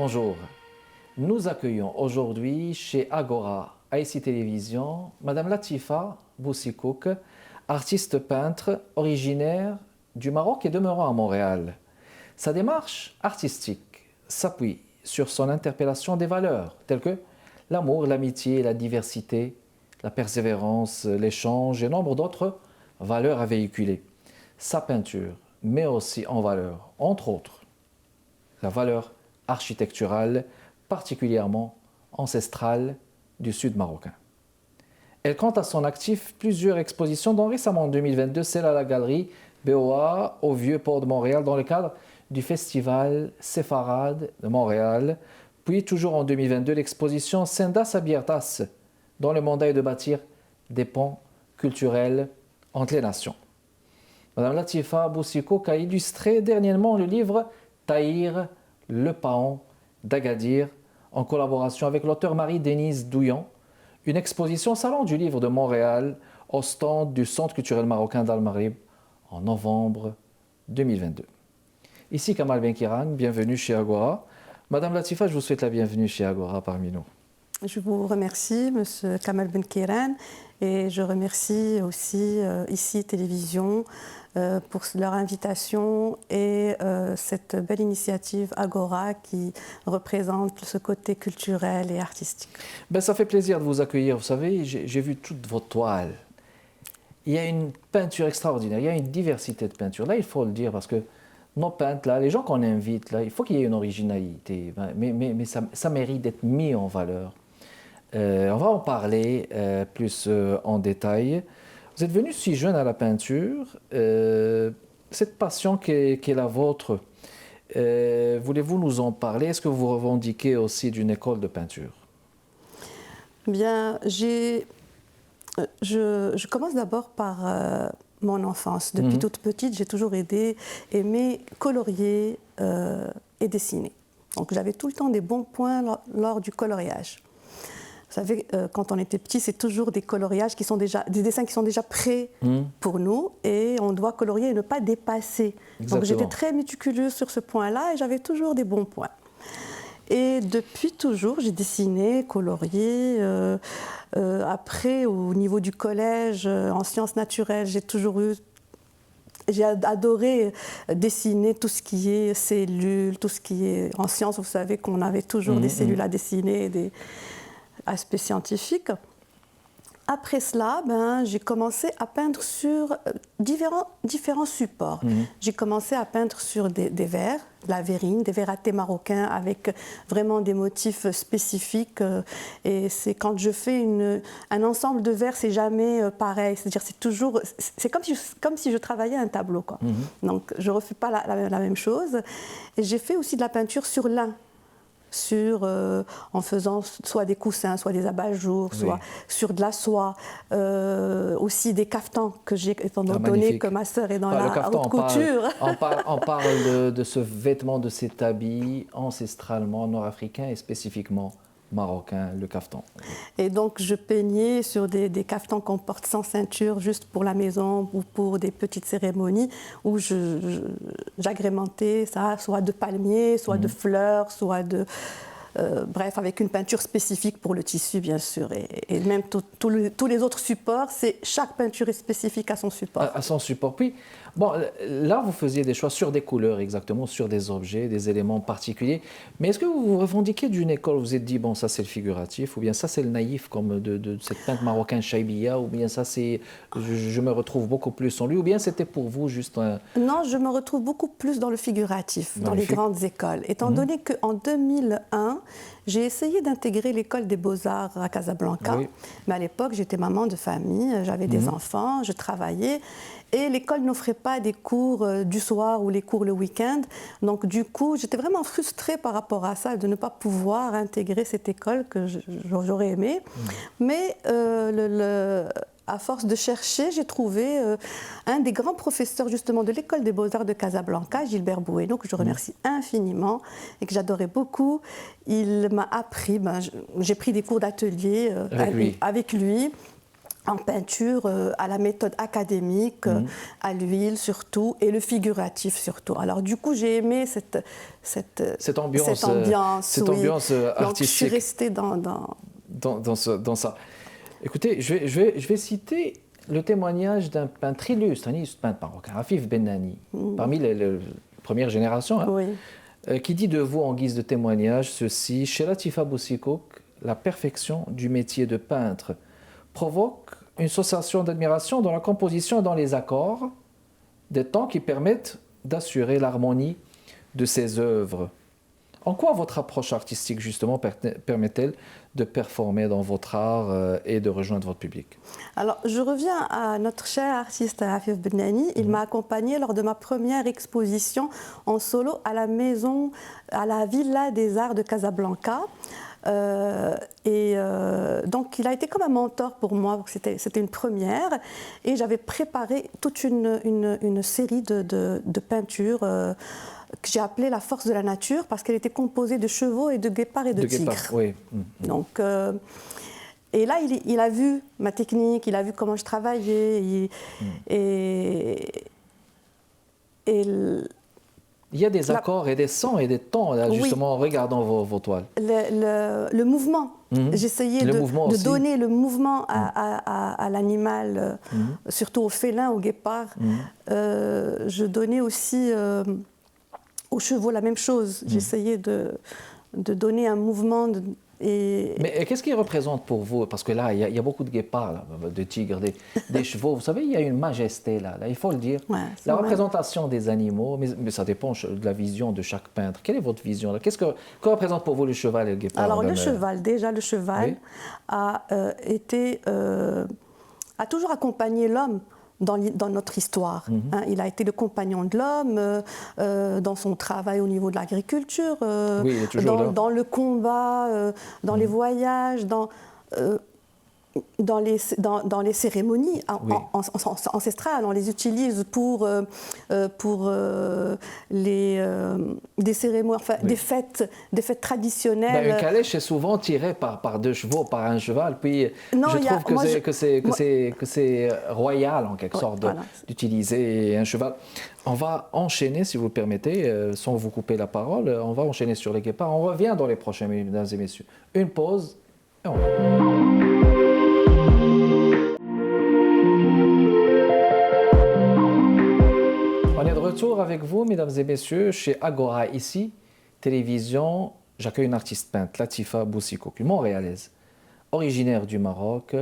Bonjour, nous accueillons aujourd'hui chez Agora IC Télévision Madame Latifa Boussikouk, artiste peintre originaire du Maroc et demeurant à Montréal. Sa démarche artistique s'appuie sur son interpellation des valeurs telles que l'amour, l'amitié, la diversité, la persévérance, l'échange et nombre d'autres valeurs à véhiculer. Sa peinture met aussi en valeur, entre autres, la valeur architecturale particulièrement ancestrale du sud marocain. Elle compte à son actif plusieurs expositions, dont récemment en 2022, celle à la galerie BOA au Vieux-Port de Montréal dans le cadre du festival Séfarade de Montréal, puis toujours en 2022 l'exposition Sendas Abiertas, dont le mandat est de bâtir des ponts culturels entre les nations. Madame Latifa Boussikouk a illustré dernièrement le livre Tahir, le Paon d'Agadir, en collaboration avec l'auteur Marie-Denise Douillon, une exposition Salon du Livre de Montréal au stand du Centre culturel marocain d'Al-Marib en novembre 2022. Ici Kamal Benkiran, bienvenue chez Agora. Madame Latifa, je vous souhaite la bienvenue chez Agora parmi nous. Je vous remercie, Monsieur Kamal Benkiran, et je remercie aussi IC Télévision pour leur invitation et cette belle initiative Agora qui représente ce côté culturel et artistique. Ça fait plaisir de vous accueillir. Vous savez, j'ai vu toutes vos toiles. Il y a une peinture extraordinaire, il y a une diversité de peintures. Là, il faut le dire parce que nos peintres, là, les gens qu'on invite, là, il faut qu'il y ait une originalité. Mais ça mérite d'être mis en valeur. On va en parler plus en détail. Vous êtes venu si jeune à la peinture. Cette passion qui est la vôtre, voulez-vous nous en parler? Est-ce que vous revendiquez aussi d'une école de peinture? Bien, je commence d'abord par mon enfance. Depuis toute petite, j'ai toujours aimé colorier et dessiner. Donc j'avais tout le temps des bons points lors du coloriage. Vous savez, quand on était petit, c'est toujours des coloriages qui sont déjà, des dessins qui sont déjà prêts pour nous et on doit colorier et ne pas dépasser. Exactement. Donc j'étais très méticuleuse sur ce point-là et j'avais toujours des bons points. Et depuis toujours, j'ai dessiné, colorié. Après, au niveau du collège, en sciences naturelles, j'ai adoré dessiner tout ce qui est cellules, tout ce qui est en sciences. Vous savez qu'on avait toujours des cellules à dessiner, des aspects scientifiques. Après cela, j'ai commencé à peindre sur différents supports. J'ai commencé à peindre sur des verres, de la verrine, des verres à thé marocains avec vraiment des motifs spécifiques. Et c'est quand je fais un ensemble de verres, c'est jamais pareil. C'est-à-dire, c'est comme si je travaillais un tableau, quoi. Donc, je ne refais pas la même chose. Et j'ai fait aussi de la peinture sur lin. En faisant soit des coussins, soit des abat-jours, soit sur de la soie, aussi des caftans que j'ai, étant donné que ma sœur est dans la haute couture. On parle de ce vêtement, de cet habit ancestralement nord-africain et spécifiquement marocain, le caftan. Et donc je peignais sur des caftans qu'on porte sans ceinture, juste pour la maison ou pour des petites cérémonies, où j'agrémentais ça, soit de palmiers, soit de fleurs, soit de... bref, avec une peinture spécifique pour le tissu, bien sûr. Et même tous les autres supports, chaque peinture est spécifique à son support. À son support, puis. Bon, là, vous faisiez des choix sur des couleurs, exactement, sur des objets, des éléments particuliers. Mais est-ce que vous vous revendiquez d'une école, vous vous êtes dit, bon, ça c'est le figuratif, ou bien ça c'est le naïf, comme de cette peintre marocaine Chaibia, ou bien ça c'est, je me retrouve beaucoup plus en lui, ou bien c'était pour vous juste un... Non, je me retrouve beaucoup plus dans le figuratif, dans les grandes écoles. Étant donné qu'en 2001, j'ai essayé d'intégrer l'école des Beaux-Arts à Casablanca. Oui. Mais à l'époque, j'étais maman de famille, j'avais des enfants, je travaillais. Et l'école n'offrait pas des cours du soir ou les cours le week-end. Donc du coup, j'étais vraiment frustrée par rapport à ça, de ne pas pouvoir intégrer cette école que j'aurais aimé. Mais à force de chercher, j'ai trouvé un des grands professeurs justement de l'école des Beaux-Arts de Casablanca, Gilbert Boueno, que je remercie infiniment et que j'adorais beaucoup. Il m'a appris, j'ai pris des cours d'atelier avec lui. en peinture à la méthode académique, à l'huile surtout, et le figuratif surtout. Alors du coup, j'ai aimé cette ambiance, oui. ambiance artistique. Donc je suis restée dans ça. Écoutez, je vais citer le témoignage d'un peintre illustre, un illustre peintre marocain, Afif Bennani, parmi les premières générations, hein, oui. Qui dit de vous en guise de témoignage ceci: chez Latifa Boussikouk, la perfection du métier de peintre provoque une sensation d'admiration dans la composition et dans les accords, des temps qui permettent d'assurer l'harmonie de ses œuvres. En quoi votre approche artistique, justement, permet-elle de performer dans votre art et de rejoindre votre public? Alors, je reviens à notre cher artiste Afif Bennani. Il m'a accompagnée lors de ma première exposition en solo à la Villa des Arts de Casablanca. Donc il a été comme un mentor pour moi, c'était une première, et j'avais préparé toute une série de peintures que j'ai appelée La force de la nature, parce qu'elle était composée de chevaux et de guépards et de tigres. Oui. Donc, et là, il a vu ma technique, il a vu comment je travaillais, il y a des accords et des sons et des tons, là, justement, en regardant vos toiles. Le mouvement. J'essayais de donner le mouvement à l'animal, surtout au félin, au guépard. Je donnais aussi aux chevaux la même chose. J'essayais de donner un mouvement. Mais qu'est-ce qu'ils représentent pour vous? Parce que là, il y a beaucoup de guépards, là, de tigres, des chevaux. Vous savez, il y a une majesté là, il faut le dire. Ouais, la représentation des animaux, mais ça dépend de la vision de chaque peintre. Quelle est votre vision là? Que représente pour vous le cheval et le guépard? Alors le cheval oui. a toujours accompagné l'homme dans notre histoire. Hein, il a été le compagnon de l'homme dans son travail au niveau de l'agriculture, dans le combat, dans les voyages, dans les cérémonies ancestrales. On les utilise pour des cérémonies, enfin des fêtes traditionnelles. Un calèche est souvent tiré par deux chevaux, par un cheval. Puis je trouve que c'est royal en quelque sorte d'utiliser un cheval. On va enchaîner, si vous le permettez, sans vous couper la parole. On va enchaîner sur les guépards. On revient dans les prochaines minutes, mesdames et messieurs. Une pause et on revient. On est de retour avec vous, mesdames et messieurs, chez Agora, ici, télévision. J'accueille une artiste peintre, Latifa Boussikouk, une montréalaise, originaire du Maroc,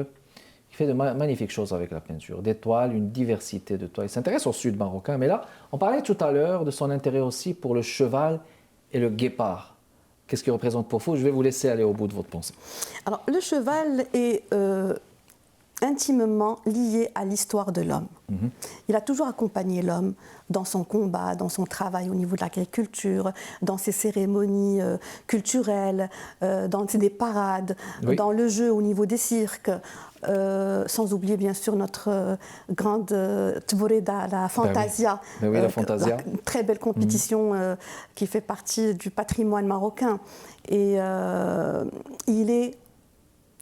qui fait de magnifiques choses avec la peinture, des toiles, une diversité de toiles. Elle s'intéresse au sud marocain, mais là, on parlait tout à l'heure de son intérêt aussi pour le cheval et le guépard. Qu'est-ce qu'il représente pour vous? Je vais vous laisser aller au bout de votre pensée. Alors, le cheval est intimement lié à l'histoire de l'homme. Il a toujours accompagné l'homme dans son combat, dans son travail au niveau de l'agriculture, dans ses cérémonies culturelles, dans des parades, dans le jeu au niveau des cirques, sans oublier bien sûr notre grande Tvoreda, la Fantasia, la Fantasia. Une très belle compétition qui fait partie du patrimoine marocain. Et il est,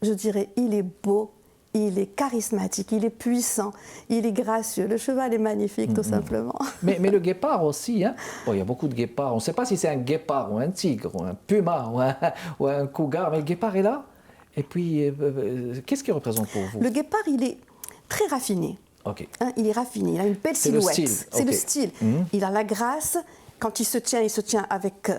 je dirais, il est beau, il est charismatique, il est puissant, il est gracieux. Le cheval est magnifique, tout simplement. Mais le guépard aussi, hein. Bon, il y a beaucoup de guépards. On ne sait pas si c'est un guépard ou un tigre ou un puma ou un cougar, mais le guépard est là. Et puis, qu'est-ce qu'il représente pour vous? Le guépard, il est très raffiné. Okay. Hein, il est raffiné, il a une belle silhouette. C'est le style. Il a la grâce. Quand il se tient avec...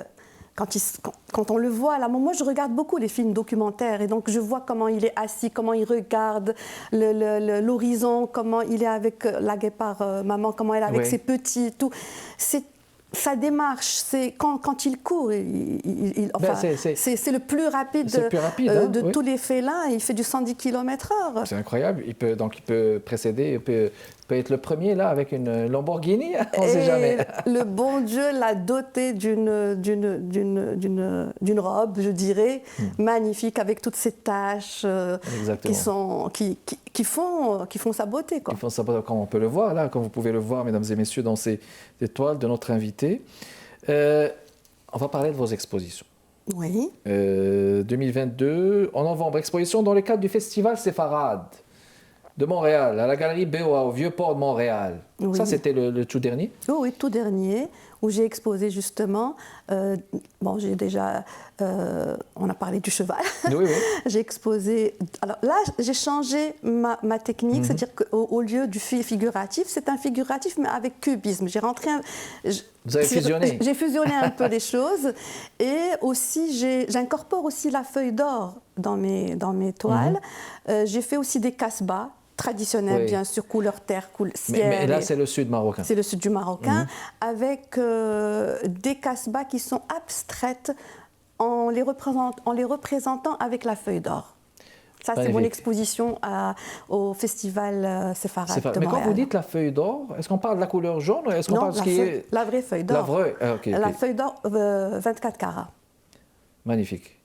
Quand on le voit, là, moi je regarde beaucoup les films documentaires et donc je vois comment il est assis, comment il regarde l'horizon, comment il est avec la guépard maman, comment elle est avec ses petits, tout. Sa démarche, c'est quand il court, c'est le plus rapide, de tous les félins, il fait du 110 km/h. C'est incroyable, il peut précéder, il peut être le premier là avec une Lamborghini, on ne sait jamais. Le bon Dieu l'a doté d'une robe, je dirais, magnifique, avec toutes ces taches qui font sa beauté. Quoi. Qui font sa beauté, comme on peut le voir là, comme vous pouvez le voir, mesdames et messieurs, dans ces toiles de notre invité. On va parler de vos expositions. Oui. 2022, en novembre, exposition dans le cadre du festival Séfarade de Montréal, à la galerie BOA, au Vieux-Port de Montréal. Oui. Ça, c'était le tout dernier? Oui, tout dernier, où j'ai exposé justement, bon, j'ai déjà, on a parlé du cheval, Oui, oui. j'ai exposé, alors là, j'ai changé ma technique, c'est-à-dire qu'au lieu du figuratif, c'est un figuratif, mais avec cubisme. J'ai rentré Vous avez fusionné? J'ai fusionné un peu les choses, et aussi, j'incorpore aussi la feuille d'or dans mes toiles. J'ai fait aussi des casbahs, traditionnel, bien sûr, couleur terre, couleur ciel. Mais là, c'est le sud marocain. C'est le sud du marocain, avec des casbahs qui sont abstraites en les représentant avec la feuille d'or. Ça, c'est mon exposition au festival Sepharad de Montréal. Mais quand vous dites la feuille d'or, est-ce qu'on parle de la couleur jaune ou est-ce qu'on parle de ce qui est... La vraie feuille d'or. La vraie, okay. La feuille d'or 24 carats. Magnifique.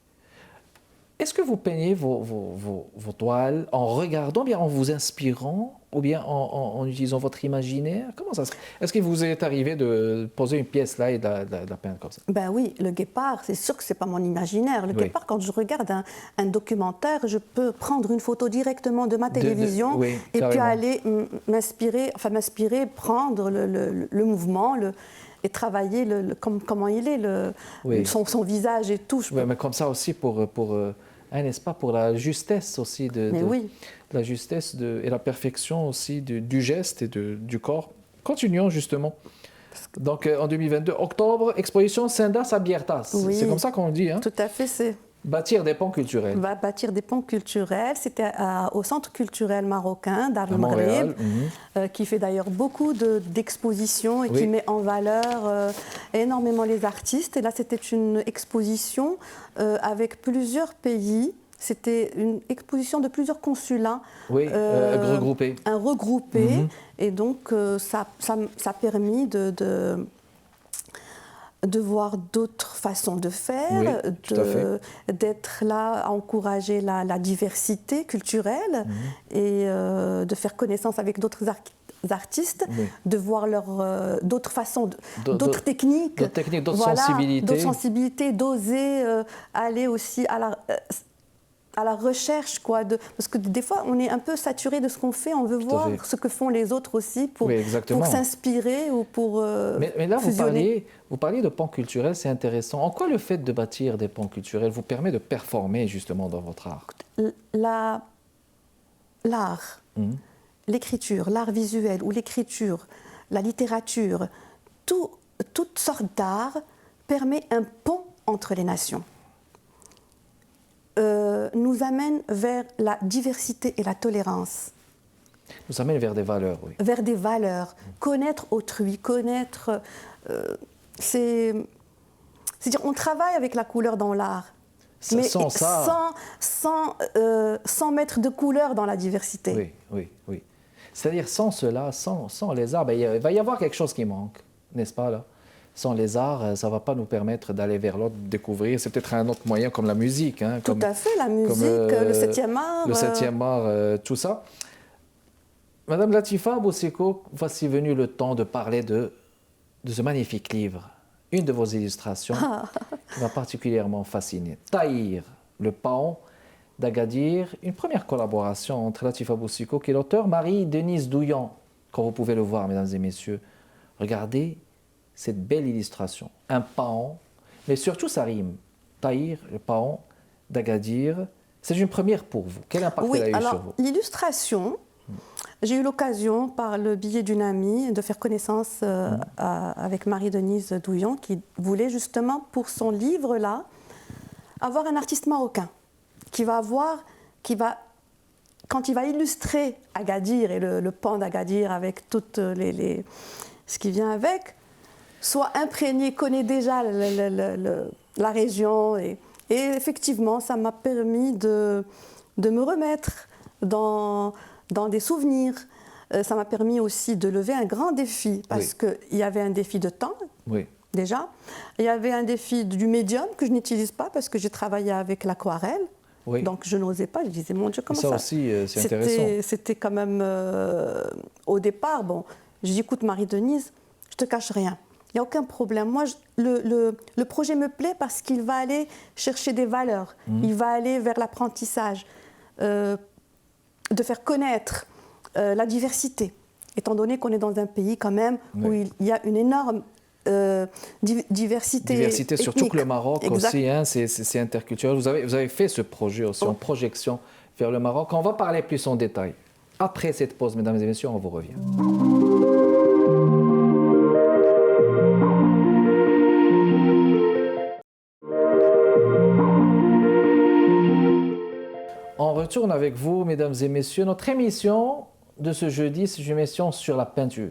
Est-ce que vous peignez vos toiles en regardant, bien en vous inspirant, ou bien en utilisant votre imaginaire? Comment ça se... Est-ce qu'il vous est arrivé de poser une pièce là et de la peindre comme ça? Ben oui, le guépard, c'est sûr que ce n'est pas mon imaginaire. Le guépard, quand je regarde un documentaire, je peux prendre une photo directement de ma télévision et puis aller m'inspirer, prendre le mouvement, et travailler comment il est, son visage et tout. Oui, mais comme ça aussi n'est-ce pas, pour la justesse aussi la justesse et la perfection aussi du geste et du corps. Continuons justement. Donc en 2022, octobre, exposition Sendas Abiertas. Oui, c'est comme ça qu'on le dit. Hein? Tout à fait, c'est... Bâtir des ponts culturels. Bâtir des ponts culturels, c'était au Centre culturel marocain d'Ar el-Maghreb, qui fait d'ailleurs beaucoup d'expositions et qui met en valeur énormément les artistes. Et là, c'était une exposition avec plusieurs pays. C'était une exposition de plusieurs consulats. Oui, regroupés. Et donc, ça a permis de voir d'autres façons de faire, d'être là à encourager la diversité culturelle et de faire connaissance avec d'autres artistes, de voir d'autres façons, d'autres techniques. D'autres techniques, d'autres sensibilités. D'oser aller aussi à la recherche, parce que des fois, on est un peu saturé de ce qu'on fait, on veut voir ce que font les autres aussi pour s'inspirer ou pour mais là, fusionner. vous parliez de ponts culturels, c'est intéressant. En quoi le fait de bâtir des ponts culturels vous permet de performer justement dans votre art? L'art, l'écriture, l'art visuel ou l'écriture, la littérature, toutes sortes d'art permet un pont entre les nations. Nous amène vers la diversité et la tolérance. Nous amène vers des valeurs, oui. Vers des valeurs. Connaître autrui, connaître... c'est-à-dire, on travaille avec la couleur dans l'art, mais sans mettre de couleur dans la diversité. Oui. C'est-à-dire, sans cela, sans les arts, il va y avoir quelque chose qui manque, n'est-ce pas, là? Sans les arts, ça ne va pas nous permettre d'aller vers l'autre, de découvrir. C'est peut-être un autre moyen comme la musique. Hein, tout à fait, la musique, le 7e art. Le 7e art, tout ça. Madame Latifa Boussikouk, voici venu le temps de parler de ce magnifique livre. Une de vos illustrations qui m'a particulièrement fasciné. Tahir, le paon d'Agadir. Une première collaboration entre Latifa Boussikouk et l'auteur Marie-Denise Douillan. Comme vous pouvez le voir, mesdames et messieurs. Regardez cette belle illustration, un paon, mais surtout ça rime. Tahir, le paon d'Agadir, c'est une première pour vous. Quel impact elle a eu sur vous? L'illustration, j'ai eu l'occasion, par le biais d'une amie, de faire connaissance avec Marie-Denise Douillan, qui voulait justement, pour son livre-là, avoir un artiste marocain, quand il va illustrer Agadir et le paon d'Agadir avec toutes ce qui vient avec, soit imprégné, connaît déjà la région. Et effectivement, ça m'a permis de me remettre dans des souvenirs. Ça m'a permis aussi de lever un grand défi, parce qu'il y avait un défi de temps, déjà. Il y avait un défi du médium que je n'utilise pas, parce que j'ai travaillé avec l'aquarelle. Donc je n'osais pas, je disais, mon Dieu, comment ça? Ça aussi, c'est intéressant. C'était quand même, au départ, je dis, écoute Marie-Denise, je ne te cache rien. Il n'y a aucun problème. Moi, le projet me plaît parce qu'il va aller chercher des valeurs. Il va aller vers l'apprentissage, de faire connaître la diversité, étant donné qu'on est dans un pays quand même où il y a une énorme diversité Diversité, surtout ethnique. que le Maroc aussi, hein, c'est interculturel. Vous avez fait ce projet aussi en projection vers le Maroc. On va parler plus en détail. Après cette pause, mesdames et messieurs, on vous revient. On retourne avec vous, mesdames et messieurs. Notre émission de ce jeudi, c'est une émission sur la peinture.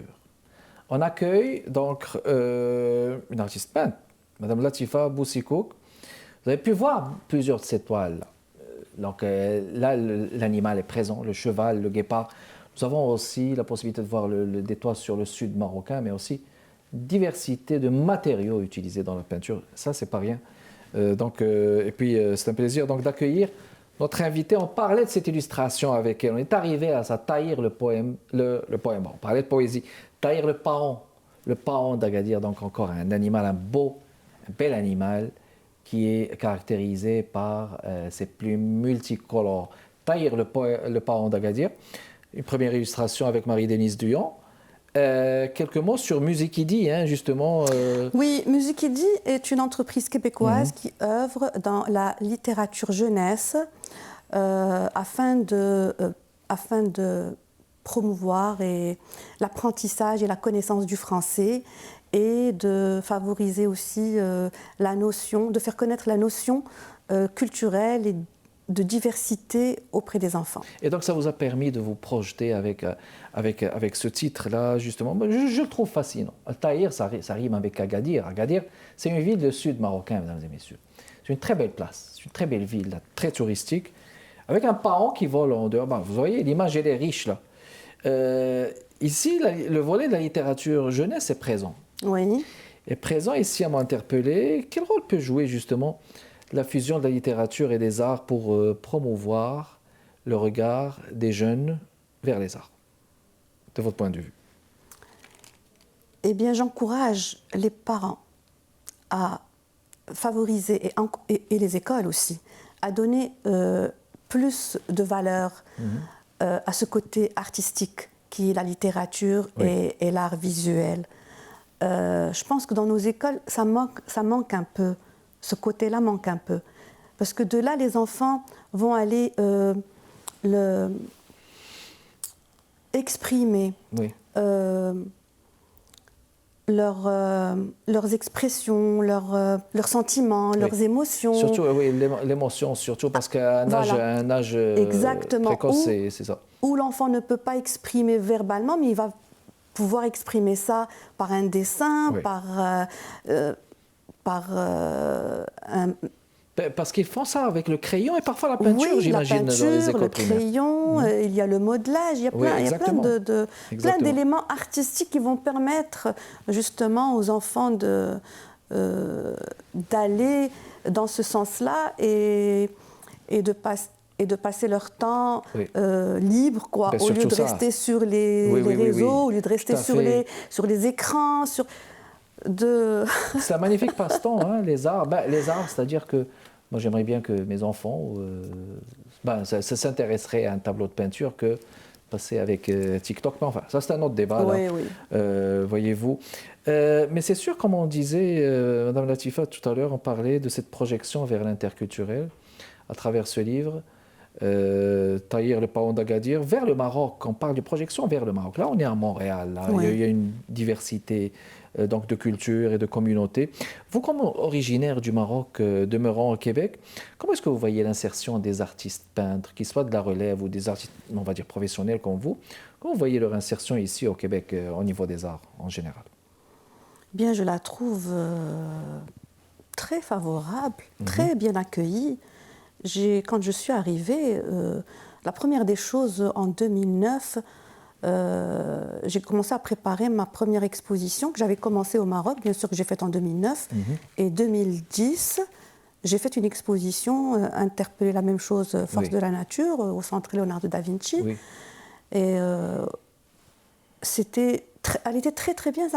On accueille donc une artiste peintre, Madame Latifa Boussikouk. Vous avez pu voir plusieurs de ces toiles. Donc là, l'animal est présent, le cheval, le guépard. Nous avons aussi la possibilité de voir des toiles sur le sud marocain, mais aussi diversité de matériaux utilisés dans la peinture. Ça, c'est pas rien. Et puis, c'est un plaisir donc d'accueillir notre invité. On parlait de cette illustration avec elle. On est arrivé à ça, taillir le poème. Bon, on parlait de poésie. Taillir le paon d'Agadir, donc encore un animal, un bel animal qui est caractérisé par ses plumes multicolores. Taillir le paon d'Agadir, une première illustration avec Marie-Denise Duyon. Quelques mots sur Musiquidi, hein, justement. Oui, Musiquidi est une entreprise québécoise qui œuvre dans la littérature jeunesse afin de promouvoir l'apprentissage et la connaissance du français et de favoriser aussi de faire connaître la notion culturelle et de diversité auprès des enfants. Et donc ça vous a permis de vous projeter avec ce titre-là, justement. Je le trouve fascinant. Taïr, ça rime avec Agadir. Agadir, c'est une ville du sud marocain, mesdames et messieurs. C'est une très belle place, c'est une très belle ville, là, très touristique, avec un paon qui vole en dehors. Bon, vous voyez, l'image, elle est riche, là. Ici, le volet de la littérature jeunesse est présent. Oui. Est présent ici à m'interpeller. Quel rôle peut jouer, justement, la fusion de la littérature et des arts pour promouvoir le regard des jeunes vers les arts, de votre point de vue? Eh bien, j'encourage les parents à favoriser, et les écoles aussi, à donner plus de valeur à ce côté artistique qui est la littérature et l'art visuel. Je pense que dans nos écoles, ça manque un peu. Ce côté-là manque un peu. Parce que de là, les enfants vont aller exprimer leurs expressions, leurs sentiments, leurs émotions. Surtout, oui, l'émotion, surtout parce qu'à un âge précoce, c'est ça. Où l'enfant ne peut pas exprimer verbalement, mais il va pouvoir exprimer ça par un dessin, Parce qu'ils font ça avec le crayon et parfois la peinture, j'imagine, dans les écoles primaires. Le crayon, il y a le modelage, il y a plein d'éléments artistiques qui vont permettre justement aux enfants d'aller dans ce sens-là et de passer leur temps libre, quoi, au lieu de rester sur les réseaux, au lieu de rester sur les écrans. C'est un magnifique passe-temps, hein, les arts. Les arts, c'est-à-dire que moi, j'aimerais bien que mes enfants ça s'intéresseraient à un tableau de peinture que passer avec TikTok. Mais enfin, ça, c'est un autre débat, voyez-vous. Mais c'est sûr, comme on disait, Madame Latifa, tout à l'heure, on parlait de cette projection vers l'interculturel à travers ce livre. Taïr le paon d'Agadir, vers le Maroc. On parle de projection vers le Maroc. Là, on est à Montréal. Là. Il y a une diversité donc de culture et de communautés. Vous, comme originaire du Maroc, demeurant au Québec, comment est-ce que vous voyez l'insertion des artistes peintres, qu'ils soient de la relève ou des artistes, on va dire, professionnels comme vous? Comment vous voyez leur insertion ici au Québec au niveau des arts en général? Bien, je la trouve très favorable, très bien accueillie. Quand je suis arrivée, la première des choses, en 2009, j'ai commencé à préparer ma première exposition que j'avais commencée au Maroc, bien sûr que j'ai faite en 2009. Et 2010, j'ai fait une exposition interpellée la même chose, Force de la nature, au centre Leonardo da Vinci. Et elle était très très bien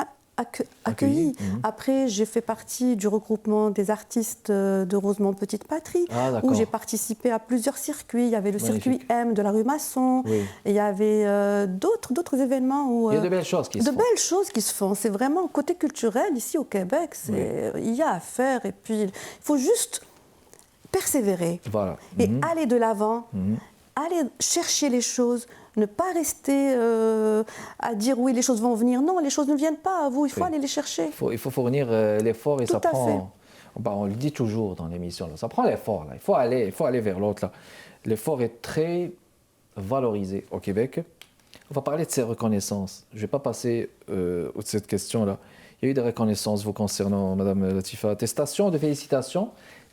accueilli. Après, j'ai fait partie du regroupement des artistes de Rosemont Petite Patrie, où j'ai participé à plusieurs circuits. Il y avait le circuit M de la rue Masson, et il y avait d'autres événements où... il y a de belles choses qui se font. De belles choses qui se font. C'est vraiment côté culturel, ici au Québec, il y a à faire. Et puis, il faut juste persévérer et aller de l'avant, aller chercher les choses. Ne pas rester à dire oui, les choses vont venir. Non, les choses ne viennent pas à vous, il faut aller les chercher. Il faut fournir l'effort et tout ça prend... fait. On le dit toujours dans l'émission, ça prend l'effort. Il faut aller vers l'autre. L'effort est très valorisé au Québec. On va parler de ces reconnaissances. Je ne vais pas passer de cette question-là. Il y a eu des reconnaissances vous concernant, Madame Latifa. Attestation de félicitations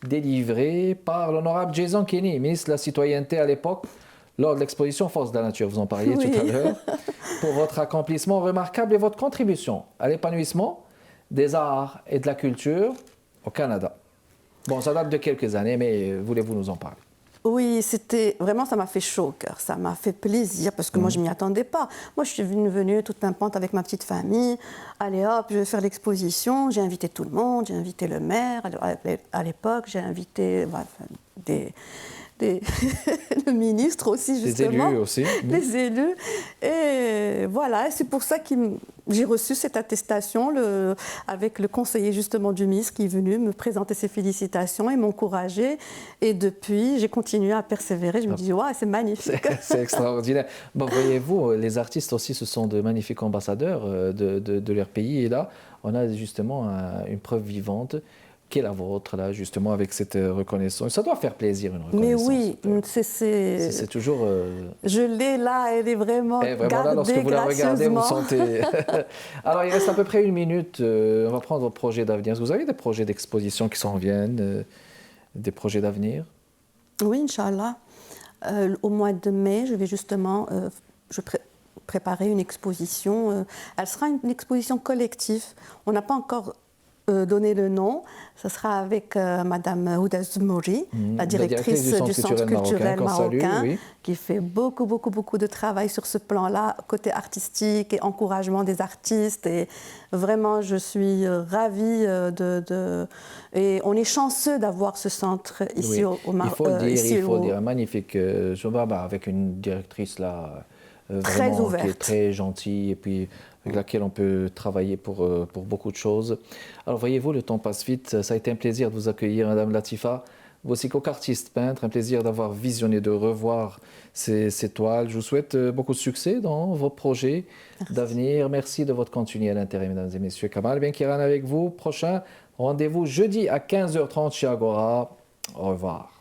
délivrée par l'honorable Jason Kenney, ministre de la Citoyenneté à l'époque, lors de l'exposition Force de la Nature, vous en parliez tout à l'heure, pour votre accomplissement remarquable et votre contribution à l'épanouissement des arts et de la culture au Canada. Bon, ça date de quelques années, mais voulez-vous nous en parler? Oui, c'était vraiment, ça m'a fait chaud au cœur, ça m'a fait plaisir parce que moi je ne m'y attendais pas. Moi je suis venue toute pimpante avec ma petite famille, allez hop, je vais faire l'exposition, j'ai invité tout le monde, j'ai invité le maire à l'époque, j'ai invité le ministre aussi, justement. Les élus aussi. Les élus. Et voilà, c'est pour ça que j'ai reçu cette attestation avec le conseiller justement du ministre qui est venu me présenter ses félicitations et m'encourager. Et depuis, j'ai continué à persévérer. Je me dis, ouais, c'est magnifique. C'est extraordinaire. Bon, voyez-vous, les artistes aussi, ce sont de magnifiques ambassadeurs de leur pays. Et là, on a justement une preuve vivante qui est la vôtre, là, justement, avec cette reconnaissance. Ça doit faire plaisir, une reconnaissance. Mais oui, c'est toujours... Je l'ai là, elle est vraiment gardée là, lorsque vous la regardez, vous sentez... Alors, il reste à peu près 1 minute. On va prendre vos projets d'avenir. Est-ce que vous avez des projets d'exposition qui s'en viennent, des projets d'avenir? Oui, Inch'Allah. Au mois de mai, je vais justement... préparer une exposition. Elle sera une exposition collective. On n'a pas encore... donner le nom, ce sera avec Madame Houda Zmouri, la directrice du Centre culturel marocain, qui fait beaucoup de travail sur ce plan-là, côté artistique et encouragement des artistes. Et vraiment, je suis ravie et on est chanceux d'avoir ce centre ici au Maroc. Il faut dire, magnifique. Avec une directrice là, très vraiment, ouverte, qui est très gentille et puis avec laquelle on peut travailler pour beaucoup de choses. Alors voyez-vous, le temps passe vite. Ça a été un plaisir de vous accueillir, Madame Latifa. Vous aussi qu'artiste peintre, un plaisir d'avoir visionné, de revoir ces toiles. Je vous souhaite beaucoup de succès dans vos projets d'avenir. Merci de votre continuité à l'intérêt, mesdames et messieurs. Kamal Benkiran avec vous. Prochain rendez-vous jeudi à 15h30 chez Agora. Au revoir.